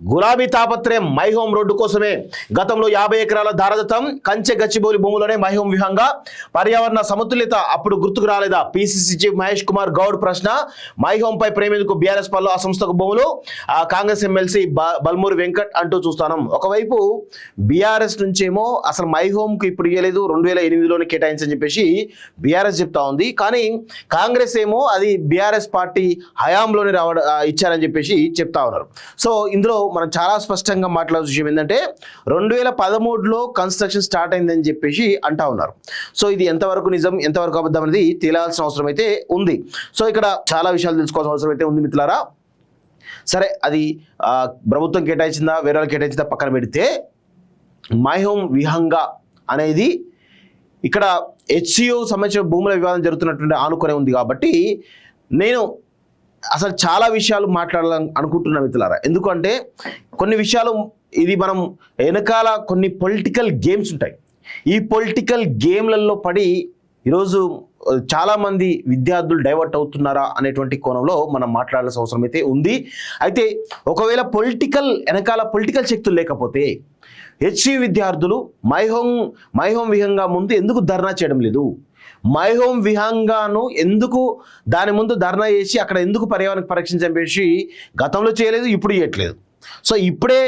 గులాబీ తాపత్రయం My Home road కోసమే. గతంలో 50 ఎకరాల దారదత్తం కంచె గచ్చిబౌలి భూములోనే మైహోం విహంగా పర్యావరణ సమతుల్యత అప్పుడు గుర్తుకు రాలేదా? పిసిసి చీఫ్ మహేష్ కుమార్ గౌడ్ ప్రశ్న. మైహోంపై ప్రేమేందుకు బీఆర్ఎస్ పల్లో ఆ సంస్థకు భూములు, కాంగ్రెస్ ఎమ్మెల్సీ బల్మూరి వెంకట్ అంటూ చూస్తాం. ఒకవైపు బీఆర్ఎస్ నుంచేమో అసలు మైహోంకు ఇప్పుడు ఇవ్వలేదు, 2008లోనే కేటాయించని చెప్పేసి బీఆర్ఎస్ చెప్తా ఉంది. కానీ కాంగ్రెస్ ఏమో అది బీఆర్ఎస్ పార్టీ హయాంలోనే ఇచ్చారని చెప్పేసి చెప్తా ఉన్నారు. సో ఇందులో మనం చాలా స్పష్టంగా మాట్లాడాల్సిన విషయం ఏంటంటే 2013లో కన్స్ట్రక్షన్ స్టార్ట్ అయిందని చెప్పేసి అంటా ఉన్నారు. సో ఇది ఎంతవరకు నిజం ఎంతవరకు అబద్ధం అనేది తేలాల్సిన అవసరం అయితే ఉంది. సో ఇక్కడ చాలా విషయాలు తెలుసుకోవాల్సిన అవసరం అయితే ఉంది మిత్రులారా. సరే, అది ప్రభుత్వం కేటాయించిందా వేరే వాళ్ళు కేటాయించిందా పక్కన పెడితే, మైహోం విహంగా అనేది ఇక్కడ హెచ్సియు సంబంధించిన భూముల వివాదం జరుగుతున్నటువంటి ఆనుకునే ఉంది కాబట్టి నేను అసలు చాలా విషయాలు మాట్లాడాలని అనుకుంటున్నా మిత్రులారా. ఎందుకంటే కొన్ని విషయాలు ఇది మనం వెనకాల కొన్ని పొలిటికల్ గేమ్స్ ఉంటాయి. ఈ పొలిటికల్ గేమ్లలో పడి ఈరోజు చాలామంది విద్యార్థులు డైవర్ట్ అవుతున్నారా అనేటువంటి కోణంలో మనం మాట్లాడాల్సిన అవసరం అయితే ఉంది. అయితే ఒకవేళ వెనకాల పొలిటికల్ శక్తులు లేకపోతే హెచ్సి విద్యార్థులు మైహోం విహంగా ముందు ఎందుకు ధర్నా చేయడం లేదు? మైహోం విహంగాను ఎందుకు దాని ముందు ధర్నా చేసి అక్కడ ఎందుకు పర్యావరణ పరీక్షించేసి గతంలో చేయలేదు, ఇప్పుడు చేయట్లేదు? సో ఇప్పుడే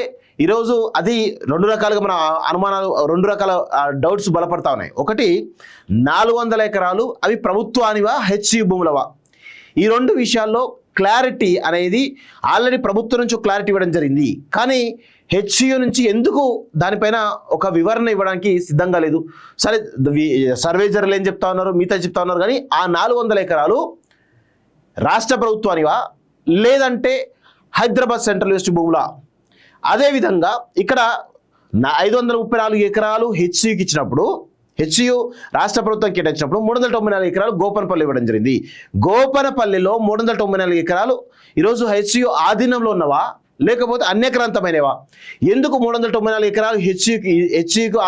ఈరోజు అది రెండు రకాలుగా మన అనుమానాలు, రెండు రకాల డౌట్స్ బలపడతా ఉన్నాయి. ఒకటి, 400 ఎకరాలు అవి ప్రభుత్వానివా హెచ్సి భూములవా? ఈ రెండు విషయాల్లో క్లారిటీ అనేది ఆల్రెడీ ప్రభుత్వం నుంచి క్లారిటీ ఇవ్వడం జరిగింది. కానీ హెచ్సియు నుంచి ఎందుకు దానిపైన ఒక వివరణ ఇవ్వడానికి సిద్ధంగా లేదు? సరే, సర్వేజర్లు ఏం చెప్తా ఉన్నారు, మిగతా చెప్తా ఉన్నారు. కానీ ఆ 400 ఎకరాలు రాష్ట్ర ప్రభుత్వానివా లేదంటే హైదరాబాద్ సెంట్రల్ యూనివర్సిటీ భూములా? అదేవిధంగా ఇక్కడ 534 ఎకరాలు హెచ్సియుకి ఇచ్చినప్పుడు, హెచ్సియు రాష్ట్ర ప్రభుత్వం కేటాయించినప్పుడు 394 ఎకరాలు గోపనపల్లి ఇవ్వడం జరిగింది. గోపనపల్లిలో 394 ఎకరాలు ఈరోజు హెచ్సియు ఆధీనంలో ఉన్నవా లేకపోతే అన్యక్రాంతమైనవా? ఎందుకు 394 ఎకరాలు హెచ్సియుకు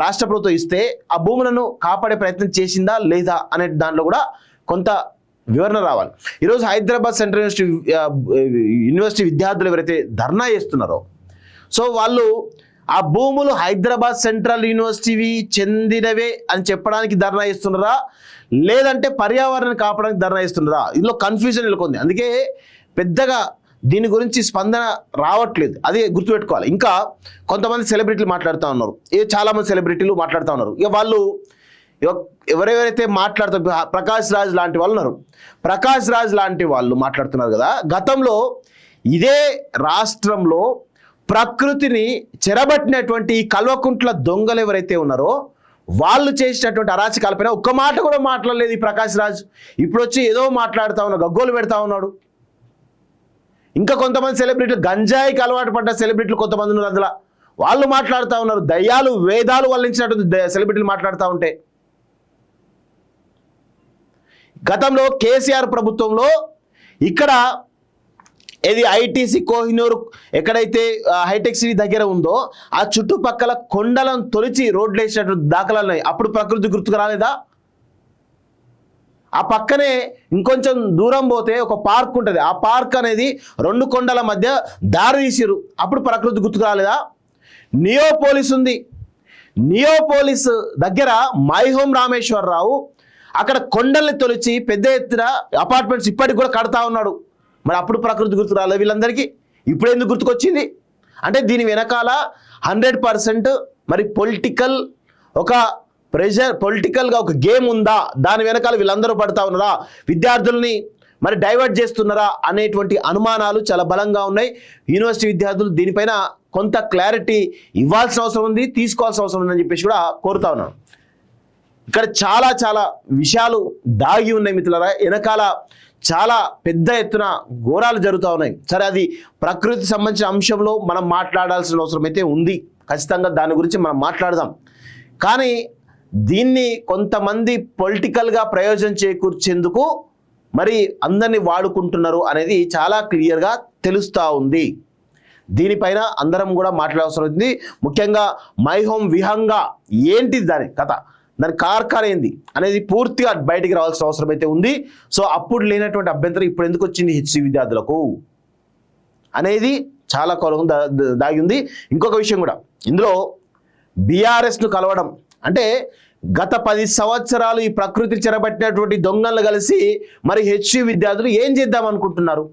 రాష్ట్ర ప్రభుత్వం ఇస్తే ఆ భూములను కాపాడే ప్రయత్నం చేసిందా లేదా అనే దాంట్లో కూడా కొంత వివరణ రావాలి. ఈరోజు హైదరాబాద్ సెంట్రల్ యూనివర్సిటీ విద్యార్థులు ఎవరైతే ధర్నా చేస్తున్నారో, సో వాళ్ళు ఆ భూములు హైదరాబాద్ సెంట్రల్ యూనివర్సిటీవి చెందినవే అని చెప్పడానికి ధర్నా చేస్తున్నారా లేదంటే పర్యావరణాన్ని కాపాడడానికి ధర్నా చేస్తున్నారా? ఇందులో కన్ఫ్యూజన్ నెలకొంది. అందుకే పెద్దగా దీని గురించి స్పందన రావట్లేదు, అది గుర్తుపెట్టుకోవాలి. ఇంకా కొంతమంది సెలబ్రిటీలు మాట్లాడుతూ ఉన్నారు, చాలామంది సెలబ్రిటీలు మాట్లాడుతూ ఉన్నారు. ఇక వాళ్ళు ఎవరెవరైతే మాట్లాడుతారు, ప్రకాష్ రాజ్ లాంటి వాళ్ళు ఉన్నారు. ప్రకాష్ రాజ్ లాంటి వాళ్ళు మాట్లాడుతున్నారు కదా, గతంలో ఇదే రాష్ట్రంలో ప్రకృతిని చెరబట్టినటువంటి కల్వకుంట్ల దొంగలు ఎవరైతే ఉన్నారో వాళ్ళు చేసినటువంటి అరాచకాలపైన ఒక్క మాట కూడా మాట్లాడలేదు ఈ ప్రకాష్ రాజ్. ఇప్పుడు వచ్చి ఏదో మాట్లాడుతూ ఉన్నాడు, గగ్గోలు పెడతా ఉన్నాడు. ఇంకా కొంతమంది సెలబ్రిటీలు, గంజాయికి అలవాటు పడ్డ సెలబ్రిటీలు కొంతమంది ఉన్నారు, అందులో వాళ్ళు మాట్లాడుతూ ఉన్నారు. దయ్యాలు వేదాలు వల్లించినటువంటి సెలబ్రిటీలు మాట్లాడుతూ ఉంటే, గతంలో కేసీఆర్ ప్రభుత్వంలో ఇక్కడ ఏది ఐటీసీ కోహినూర్ ఎక్కడైతే హైటెక్ సిటీ దగ్గర ఉందో ఆ చుట్టుపక్కల కొండలను తొలిచి రోడ్లు వేసినటువంటి దాఖలాలు ఉన్నాయి. అప్పుడు ప్రకృతి గుర్తుకు రాలేదా? ఆ పక్కనే ఇంకొంచెం దూరం పోతే ఒక పార్క్ ఉంటుంది. ఆ పార్క్ అనేది 2 కొండల మధ్య దారి తీసిరు, అప్పుడు ప్రకృతి గుర్తుకు రాలేదా? నియోపోలిస్ ఉంది, నియోపోలిస్ దగ్గర మైహోం రామేశ్వరరావు అక్కడ కొండల్ని తొలిచి పెద్ద ఎత్తున అపార్ట్మెంట్స్ ఇప్పటికి కూడా కడతా ఉన్నాడు. మరి అప్పుడు ప్రకృతి గుర్తుకు రాలేదు వీళ్ళందరికీ, ఇప్పుడు ఎందుకు గుర్తుకొచ్చింది? అంటే దీని వెనకాల 100% మరి పొలిటికల్ ఒక పొలిటికల్గా ఒక గేమ్ ఉందా? దాని వెనకాల వీళ్ళందరూ పడతా ఉన్నారా? విద్యార్థుల్ని మరి డైవర్ట్ చేస్తున్నారా అనేటువంటి అనుమానాలు చాలా బలంగా ఉన్నాయి. యూనివర్సిటీ విద్యార్థులు దీనిపైన కొంత క్లారిటీ ఇవ్వాల్సిన అవసరం ఉంది, తీసుకోవాల్సిన అవసరం ఉందని చెప్పేసి కూడా కోరుతా ఉన్నాను. ఇక్కడ చాలా చాలా విషయాలు దాగి ఉన్నాయి మిత్రులారా, వెనకాల చాలా పెద్ద ఎత్తున ఘోరాలు జరుగుతూ ఉన్నాయి. సరే, అది ప్రకృతికి సంబంధించిన అంశంలో మనం మాట్లాడాల్సిన అవసరం అయితే ఉంది, ఖచ్చితంగా దాని గురించి మనం మాట్లాడదాం. కానీ దీన్ని కొంతమంది పొలిటికల్గా ప్రయోజనం చేకూర్చేందుకు మరి అందరినీ వాడుకుంటున్నారు అనేది చాలా క్లియర్గా తెలుస్తూ ఉంది. దీనిపైన అందరం కూడా మాట్లాడాల్సిన ఉంది. ముఖ్యంగా మైహోం విహంగా ఏంటిది దాని కథ, దాని కార్ఖాన ఏంది అనేది పూర్తిగా బయటికి రావాల్సిన అవసరం అయితే ఉంది. సో అప్పుడు లేనటువంటి అభ్యంతరం ఇప్పుడు ఎందుకు వచ్చింది హెచ్సి విద్యార్థులకు అనేది చాలా కొరకు దాగి ఉంది. ఇంకొక విషయం కూడా ఇందులో బీఆర్ఎస్ను కలవడం అంటే గత 10 సంవత్సరాలు ఈ ప్రకృతి చెరబట్టినటువంటి దొంగలను కలిసి మరి హెచ్యు విద్యార్థులు ఏం చేద్దాం అనుకుంటున్నారు?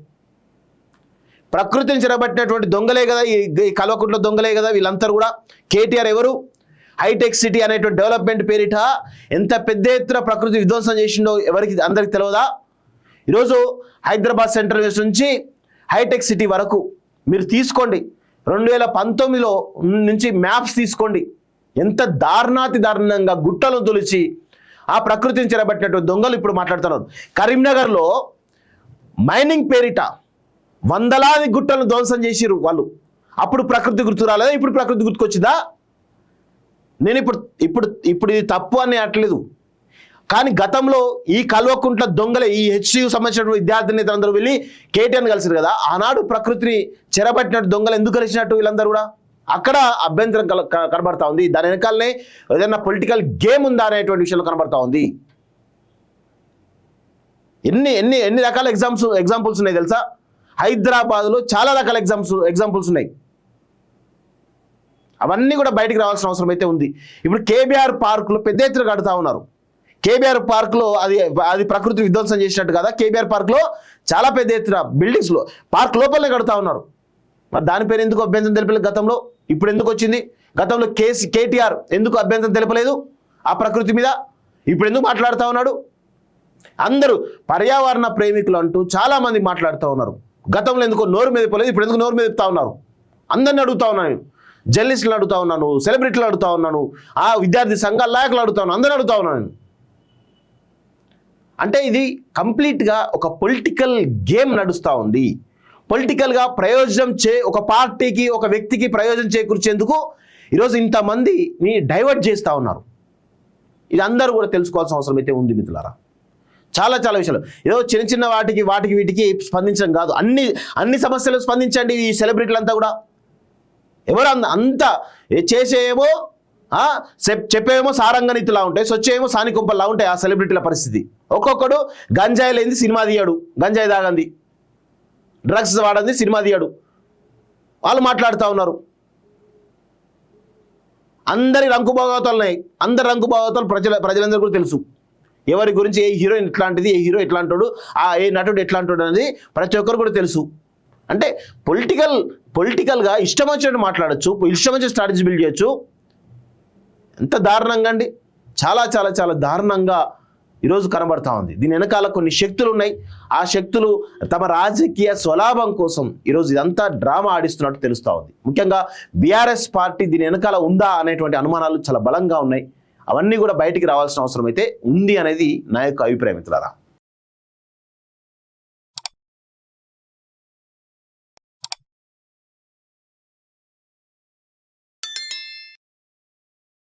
ప్రకృతిని చెరబట్టినటువంటి దొంగలే కదా, ఈ కల్వకుంట్ల దొంగలే కదా వీళ్ళందరూ కూడా. కేటీఆర్ ఎవరు? హైటెక్ సిటీ అనేటువంటి డెవలప్మెంట్ పేరిట ఎంత పెద్ద ఎత్తున ప్రకృతి విధ్వంసం చేసిండో అందరికి తెలియదా? ఈరోజు హైదరాబాద్ సెంట్రల్ యూనివర్సిటీ నుంచి హైటెక్ సిటీ వరకు మీరు తీసుకోండి, 2019లో నుంచి మ్యాప్స్ తీసుకోండి, ఎంత దారుణంగా గుట్టలను తొలిచి ఆ ప్రకృతిని చెరబట్టినటువంటి దొంగలు ఇప్పుడు మాట్లాడుతున్నారు. కరీంనగర్లో మైనింగ్ పేరిట వందలాది గుట్టలను ధ్వంసం చేసిరు వాళ్ళు. అప్పుడు ప్రకృతి గుర్తు రాలేదా? ఇప్పుడు ప్రకృతి గుర్తుకొచ్చిందా? నేను ఇప్పుడు ఇది తప్పు అని అనట్లేదు, కానీ గతంలో ఈ కల్వకుంట్ల దొంగలే ఈ హెచ్యు సంబంధించిన విద్యార్థి నేతలందరూ వెళ్ళి కేటీఆర్ని కలిసిరు కదా. ఆనాడు ప్రకృతిని చెరబట్టినట్టు దొంగలు ఎందుకు కలిసినట్టు వీళ్ళందరూ కూడా అక్కడ అభ్యంతరం కనబడతా ఉంది. దాని వెనకాలనే ఏదైనా పొలిటికల్ గేమ్ ఉందా అనేటువంటి విషయంలో కనబడతా ఉంది. ఎన్ని రకాల ఎగ్జాంపుల్స్ ఉన్నాయి తెలుసా? హైదరాబాద్లో చాలా రకాల ఎగ్జాంపుల్స్ ఉన్నాయి. అవన్నీ కూడా బయటికి రావాల్సిన అవసరం అయితే ఉంది. ఇప్పుడు కేబీఆర్ పార్కులో పెద్ద ఎత్తున కడుతూ ఉన్నారు. కేబీఆర్ పార్క్లో అది ప్రకృతి విధ్వంసం చేసినట్టు కదా. కేబీఆర్ పార్క్లో చాలా పెద్ద ఎత్తున బిల్డింగ్స్లో పార్క్ లోపలనే కడుతూ ఉన్నారు. మరి దాని పేరు ఎందుకు అభ్యంతరం తెలిపలేదు గతంలో? ఇప్పుడు ఎందుకు వచ్చింది? గతంలో కేటీఆర్ ఎందుకు అభ్యంతరం తెలపలేదు ఆ ప్రకృతి మీద? ఇప్పుడు ఎందుకు మాట్లాడుతూ ఉన్నాడు? అందరూ పర్యావరణ ప్రేమికులు అంటూ చాలామంది మాట్లాడుతూ ఉన్నారు. గతంలో ఎందుకో నోరు మెదపలేదు, ఇప్పుడు ఎందుకు నోరు మెదుపుతా ఉన్నారు? అందరిని అడుగుతా ఉన్నాను, జర్నలిస్టులు అడుగుతా ఉన్నాను, సెలబ్రిటీలు అడుగుతా ఉన్నాను, ఆ విద్యార్థి సంఘాల నాయకులు అడుగుతా ఉన్నాను, అందరిని అడుగుతా ఉన్నాను. అంటే ఇది కంప్లీట్గా ఒక పొలిటికల్ గేమ్ నడుస్తూ ఉంది. పొలిటికల్గా ఒక పార్టీకి ఒక వ్యక్తికి ప్రయోజనం చేకూర్చేందుకు ఈరోజు ఇంతమందిని డైవర్ట్ చేస్తూ ఉన్నారు. ఇది అందరూ కూడా తెలుసుకోవాల్సిన అవసరం అయితే ఉంది మిత్రులారా. చాలా విషయాలు ఏదో చిన్న వాటికి వీటికి స్పందించడం కాదు, అన్ని సమస్యలు స్పందించండి. ఈ సెలబ్రిటీలంతా కూడా ఎవరు అంతా చేసేమో చెప్పేమో సారంగనీతిలా ఉంటాయి, సొచ్చేమో సానికుంపల్లా ఉంటాయి ఆ సెలబ్రిటీల పరిస్థితి. ఒక్కొక్కడు గంజాయి లేనిది సినిమా తీయడు, గంజాయి తాగంది, డ్రగ్స్ వాడంది సినిమా తీయడు, వాళ్ళు మాట్లాడుతూ ఉన్నారు. అందరి రంకుభాగవతాలున్నాయి, అందరి రంకుభాగవతాలు ప్రజలందరూ కూడా తెలుసు. ఎవరి గురించి ఏ హీరోయిన్ ఎట్లాంటిది, ఏ హీరో ఎట్లాంటాడు, ఏ నటుడు ఎట్లాంటాడు అనేది ప్రతి ఒక్కరు కూడా తెలుసు. అంటే పొలిటికల్గా ఇష్టం వచ్చినట్టు మాట్లాడచ్చు, ఇష్టం వచ్చిన స్ట్రాటజీ బిల్డ్ చేయొచ్చు. ఎంత దారుణంగా అండి, చాలా దారుణంగా ఈరోజు కనబడతా ఉంది. దీని వెనకాల కొన్ని శక్తులు ఉన్నాయి. ఆ శక్తులు తమ రాజకీయ స్వలాభం కోసం ఈరోజు ఇదంతా డ్రామా ఆడిస్తున్నట్టు తెలుస్తూ ఉంది. ముఖ్యంగా బీఆర్ఎస్ పార్టీ దీని వెనకాల ఉందా అనేటువంటి అనుమానాలు చాలా బలంగా ఉన్నాయి. అవన్నీ కూడా బయటికి రావాల్సిన అవసరం అయితే ఉంది అనేది నా యొక్క అభిప్రాయం మిత్రులారా.